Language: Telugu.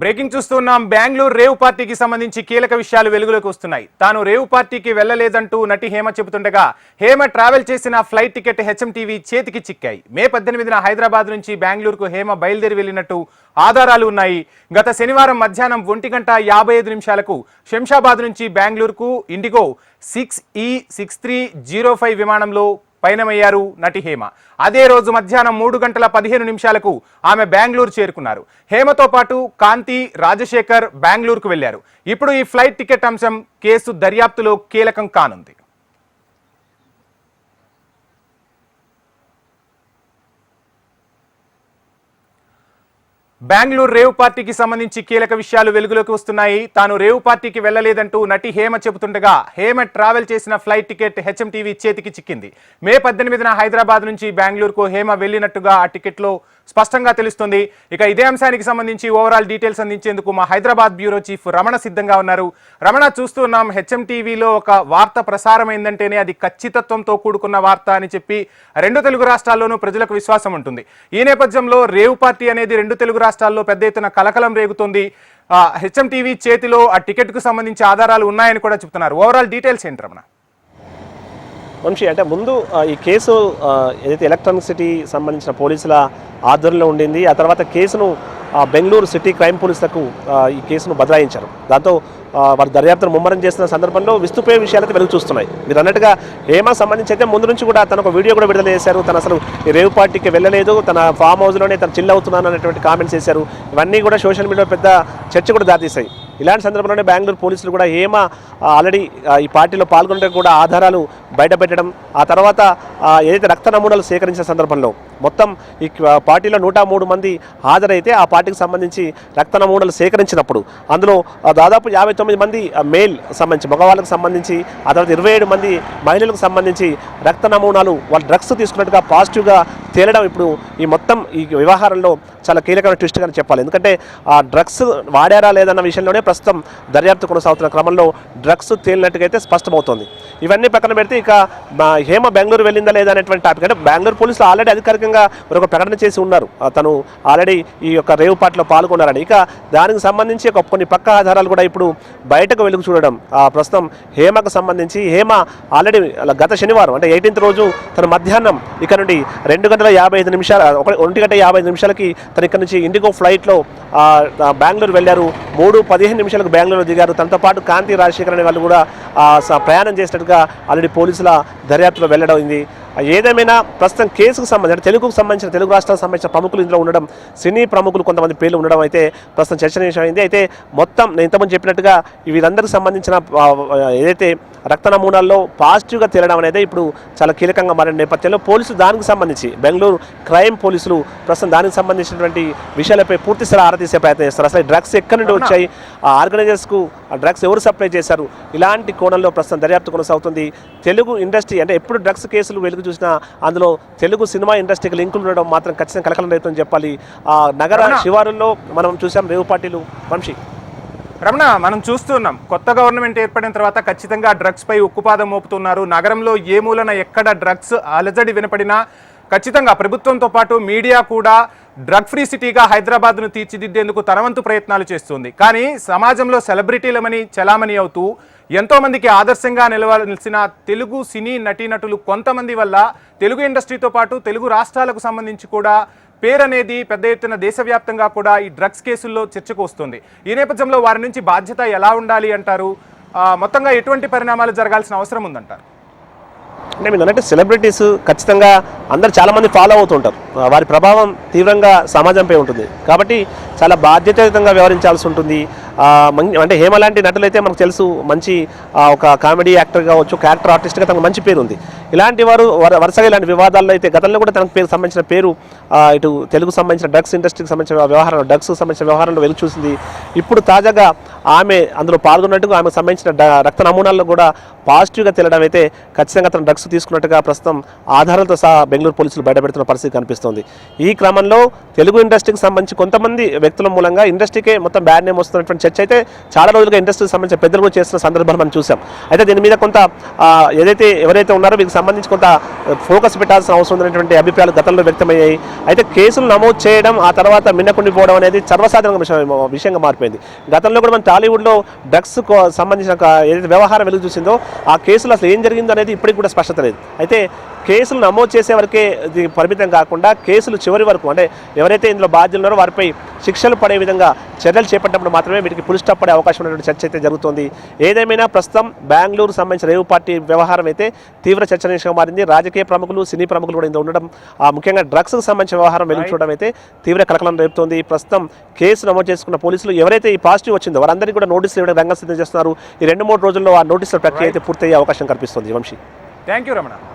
బ్రేకింగ్ చూస్తున్నాం. బెంగళూరు రేవ్ పార్టీకి సంబంధించి కీలక విషయాలు వెలుగులోకి వస్తున్నాయి. తాను రేవ్ పార్టీకి వెళ్లలేదంటూ నటి హేమ చెబుతుండగా హేమ ట్రావెల్ చేసిన ఫ్లైట్ టికెట్ హెచ్ఎంటీవీ చేతికి చిక్కాయి. మే 18న హైదరాబాద్ నుంచి బెంగళూరుకు హేమ బయలుదేరి వెళ్లినట్టు ఆధారాలు ఉన్నాయి. గత శనివారం మధ్యాహ్నం 1:55 శంషాబాద్ నుంచి బెంగళూరుకు ఇండిగో 6E6305 విమానంలో పయనమయ్యారు నటి హేమ. అదే రోజు మధ్యాహ్నం 3:15 ఆమె బెంగళూరు చేరుకున్నారు. హేమతో పాటు కాంతి, రాజశేఖర్ బెంగళూరుకు వెళ్లారు. ఇప్పుడు ఈ ఫ్లైట్ టికెట్ అంశం కేసు దర్యాప్తులో కీలకం కానుంది. బెంగళూరు రేవ్ పార్టీకి సంబంధించి కీలక విషయాలు వెలుగులోకి వస్తున్నాయి. తాను రేవ్ పార్టీకి వెళ్లలేదంటూ నటి హేమ చెబుతుండగా హేమ ట్రావెల్ చేసిన ఫ్లైట్ టికెట్ హెచ్ఎంటీవీ చేతికి చిక్కింది. మే 18న హైదరాబాద్ నుంచి బెంగళూరుకు హేమ వెళ్లినట్టుగా ఆ టికెట్లో స్పష్టంగా తెలుస్తుంది. ఇక ఇదే అంశానికి సంబంధించి ఓవరాల్ డీటెయిల్స్ అందించేందుకు మా హైదరాబాద్ బ్యూరో చీఫ్ రమణ సిద్ధంగా ఉన్నారు. రమణ, చూస్తున్నాం హెచ్ఎంటీవీలో ఒక వార్త ప్రసారమైందంటేనే అది ఖచ్చితత్వంతో కూడుకున్న వార్త అని చెప్పి రెండు తెలుగు రాష్ట్రాల్లోనూ ప్రజలకు విశ్వాసం ఉంటుంది. ఈ నేపథ్యంలో రేవ్ పార్టీ అనేది రెండు తెలుగు రాష్ట్రాల్లో పెద్ద ఎత్తున కలకలం రేగుతోంది. హెచ్ఎంటీవీ చేతిలో ఆ టికెట్ కు సంబంధించి ఆధారాలు ఉన్నాయని కూడా చెప్తున్నారు. ఓవరాల్ డీటెయిల్స్ ఏంటి రమణ? వంశీ, అంటే ముందు ఈ కేసు ఏదైతే ఎలక్ట్రానిక్ సిటీ సంబంధించిన పోలీసుల ఆధ్వర్యంలో ఉండింది, ఆ తర్వాత కేసును బెంగళూరు సిటీ క్రైమ్ పోలీసులకు ఈ కేసును బదలాయించారు. దాంతో వారు దర్యాప్తును ముమ్మరం చేస్తున్న సందర్భంలో విస్తుపోయే విషయాలైతే వెలుగు చూస్తున్నాయి. మీరు అన్నట్టుగా హేమ సంబంధించి అయితే ముందు నుంచి కూడా తన ఒక వీడియో కూడా విడుదల చేశారు. తను అసలు ఈ రేవ్ పార్టీకి వెళ్ళలేదు, తన ఫామ్ హౌస్లోనే తను చిల్ అవుతున్నాను అనేటువంటి కామెంట్స్ చేశారు. ఇవన్నీ కూడా సోషల్ మీడియాలో పెద్ద చర్చ కూడా దారితీశాయి. ఇలాంటి సందర్భంలోనే బెంగళూరు పోలీసులు కూడా హేమ ఆల్రెడీ ఈ పార్టీలో పాల్గొనడే కూడా ఆధారాలు బయటపెట్టడం, ఆ తర్వాత ఏదైతే రక్త నమూనాలు సేకరించిన సందర్భంలో మొత్తం ఈ పార్టీలో 103 మంది హాజరైతే ఆ పార్టీకి సంబంధించి రక్త నమూనాలు సేకరించినప్పుడు అందులో దాదాపు 59 మంది మేల్ సంబంధించి మగవాళ్ళకు సంబంధించి, ఆ తర్వాత 27 మంది మహిళలకు సంబంధించి రక్త నమూనాలు వాళ్ళు డ్రగ్స్ తీసుకున్నట్టుగా పాజిటివ్గా తేలడం ఇప్పుడు ఈ మొత్తం ఈ వ్యవహారంలో చాలా కీలకమైన ట్విస్ట్గా చెప్పాలి. ఎందుకంటే ఆ డ్రగ్స్ వాడారా లేదన్న విషయంలోనే ప్రస్తుతం దర్యాప్తు కొనసాగుతున్న క్రమంలో డ్రగ్స్ తేలినట్టుగా అయితే స్పష్టమవుతోంది. ఇవన్నీ పక్కన పెడితే ఇక హేమ బెంగళూరు వెళ్ళిందా లేదా అనేటువంటి టాపిక్, అంటే బెంగళూరు పోలీసులు ఆల్రెడీ అధికారికంగా ఒక ప్రకటన చేసి ఉన్నారు, తను ఆల్రెడీ ఈ యొక్క రేవ్ పార్టీలో పాల్గొన్నారని. ఇక దానికి సంబంధించి కొన్ని పక్క ఆధారాలు కూడా ఇప్పుడు బయటకు వెలుగు చూడడం. ప్రస్తుతం హేమకు సంబంధించి హేమ ఆల్రెడీ గత శనివారం అంటే 18th రోజు తన మధ్యాహ్నం ఇక్కడ నుండి 1:55 తను ఇక్కడ నుంచి ఇండిగో ఫ్లైట్లో బెంగళూరు వెళ్ళారు. 3:15 బెంగళూరు దిగారు. తనతో పాటు కాంతి, రాజశేఖర్ అనే వాళ్ళు కూడా ప్రయాణం చేసినట్టుగా ఆల్రెడీ పోలీసుల దర్యాప్తులో వెల్లడైంది. ఏదేమైనా ప్రస్తుతం కేసుకు సంబంధించి తెలుగు రాష్ట్రాలకు సంబంధించిన ప్రముఖులు ఇందులో ఉండడం, సినీ ప్రముఖులు కొంతమంది పేర్లు ఉండడం అయితే ప్రస్తుతం చర్చనీయమైంది. అయితే మొత్తం నేను ఇంతకుముందు చెప్పినట్టుగా వీరందరికీ సంబంధించిన ఏదైతే రక్త నమూనాల్లో పాజిటివ్గా తేలడం అనేది ఇప్పుడు చాలా కీలకంగా మారిన నేపథ్యంలో పోలీసులు దానికి సంబంధించి బెంగళూరు క్రైమ్ పోలీసులు ప్రస్తుతం దానికి సంబంధించినటువంటి విషయాలపై పూర్తిస్థాయి ఆరా తీసే ప్రయత్నం చేస్తారు. అసలు డ్రగ్స్ ఎక్కడి నుండి వచ్చాయి, ఆ ఆర్గనైజర్స్కు ఆ డ్రగ్స్ ఎవరు సప్లై చేశారు, ఇలాంటి కోణంలో ప్రస్తుతం దర్యాప్తు కొనసాగుతుంది. తెలుగు ఇండస్ట్రీ అంటే ఎప్పుడు డ్రగ్స్ కేసులు వెలుగు చూసినా అందులో తెలుగు సినిమా ఇండస్ట్రీకి లింకులు ఉండడం మాత్రం ఖచ్చితంగా కలకలం రేపుతుందని చెప్పాలి. నగర శివారుల్లో మనం చూసాం రేవు పార్టీలు. వంశీ, రమణ, మనం చూస్తున్నాం కొత్త గవర్నమెంట్ ఏర్పడిన తర్వాత ఖచ్చితంగా డ్రగ్స్ పై ఉక్కుపాదం మోపుతున్నారు. నగరంలో ఏ మూలన ఎక్కడ డ్రగ్స్ అలజడి వినపడినా ఖచ్చితంగా ప్రభుత్వంతో పాటు మీడియా కూడా డ్రగ్ ఫ్రీ సిటీగా హైదరాబాద్ను తీర్చిదిద్దేందుకు తనవంతు ప్రయత్నాలు చేస్తుంది. కానీ సమాజంలో సెలబ్రిటీలమని చలామణి అవుతూ ఎంతోమందికి ఆదర్శంగా నిలవాల్సిన తెలుగు సినీ నటీనటులు కొంతమంది వల్ల తెలుగు ఇండస్ట్రీతో పాటు తెలుగు రాష్ట్రాలకు సంబంధించి కూడా పేరు అనేది పెద్ద ఎత్తున దేశవ్యాప్తంగా కూడా ఈ డ్రగ్స్ కేసుల్లో చర్చకు వస్తుంది. ఈ నేపథ్యంలో వారి నుంచి బాధ్యత ఎలా ఉండాలి అంటారు? మొత్తంగా ఎటువంటి పరిణామాలు జరగాల్సిన అవసరం ఉందంటారు? అంటే మీరు అన్నట్టు సెలబ్రిటీస్ ఖచ్చితంగా అందరు చాలామంది ఫాలో అవుతుంటారు. వారి ప్రభావం తీవ్రంగా సమాజంపై ఉంటుంది. కాబట్టి చాలా బాధ్యతాయుతంగా వ్యవహరించాల్సి ఉంటుంది. అంటే హేమ లాంటి నటులైతే మనకు తెలుసు, మంచి ఒక కామెడీ యాక్టర్ కావచ్చు, క్యారెక్టర్ ఆర్టిస్ట్గా తనకు మంచి పేరు ఉంది. ఇలాంటి వారు వరుసగా ఇలాంటి వివాదాల్లో అయితే గతంలో కూడా తనకు సంబంధించిన పేరు ఇటు తెలుగు సంబంధించిన డ్రగ్స్ ఇండస్ట్రీకి సంబంధించిన వ్యవహారం, డ్రగ్స్కి సంబంధించిన వ్యవహారంలో వెలుగు చూసింది. ఇప్పుడు తాజాగా ఆమె అందులో పాల్గొన్నట్టుగా ఆమెకు సంబంధించిన రక్త నమూనాల్లో కూడా పాజిటివ్గా తేలడం అయితే ఖచ్చితంగా తన డ్రగ్స్ తీసుకున్నట్టుగా ప్రస్తుతం ఆధారాలతో సహా బెంగళూరు పోలీసులు బయటపెడుతున్న పరిస్థితి కనిపిస్తోంది. ఈ క్రమంలో తెలుగు ఇండస్ట్రీకి సంబంధించి కొంతమంది వ్యక్తుల మూలంగా ఇండస్ట్రీకే మొత్తం బ్యాడ్ నేమ్ వస్తున్నటువంటి చర్చ అయితే చాలా రోజులుగా ఇండస్ట్రీకి సంబంధించిన పెద్దలు కూడా చేస్తున్న సందర్భాలు మనం చూసాం. అయితే దీని మీద కొంత ఎవరైతే ఉన్నారో వీరికి సంబంధించి కొంత ఫోకస్ పెట్టాల్సిన అవసరం ఉందనేటువంటి అభిప్రాయాలు గతంలో వ్యక్తమయ్యాయి. అయితే కేసులు నమోదు చేయడం ఆ తర్వాత మిన్నకుండిపోవడం అనేది సర్వసాధారణ విషయంగా మారిపోయింది. గతంలో కూడా మన టాలీవుడ్లో డ్రగ్స్ సంబంధించిన ఏదైతే వ్యవహారం వెలుగు చూసిందో ఆ కేసులు అసలు ఏం జరిగిందో అనేది ఇప్పటికి కూడా స్పష్టత లేదు. అయితే కేసులు నమోదు చేసే వరకే ఇది పరిమితం కాకుండా కేసులు చివరి వరకు అంటే ఎవరైతే ఇందులో బాధ్యులు ఉన్నారో వారిపై శిక్షలు పడే విధంగా చర్యలు చేపట్టినప్పుడు మాత్రమే వీటికి పులి స్టాప్ పడే అవకాశం ఉన్నటువంటి చర్చ అయితే జరుగుతుంది. ఏదేమైనా ప్రస్తుతం బెంగళూరు సంబంధించిన రేవు పార్టీ వ్యవహారం అయితే తీవ్ర చర్చనీయాంశంగా మారింది. రాజకీయ ప్రముఖులు, సినీ ప్రముఖులు కూడా ఇందులో ఉండడం, ముఖ్యంగా డ్రగ్స్కి సంబంధించిన వ్యవహారం వెలుగు చూడడం అయితే తీవ్ర కలకలం రేపుతోంది. ప్రస్తుతం కేసు నమోదు చేసుకున్న పోలీసులు ఎవరైతే ఈ పాజిటివ్ వచ్చిందో వారందరికీ కూడా నోటీసులు ఇవ్వడం రంగం సిద్ధం చేస్తున్నారు. ఈ 2-3 రోజుల్లో ఆ నోటీసుల ప్రక్రియ అయితే పూర్తయ్యే అవకాశం కనిపిస్తుంది. Vamshi, thank you Ramana.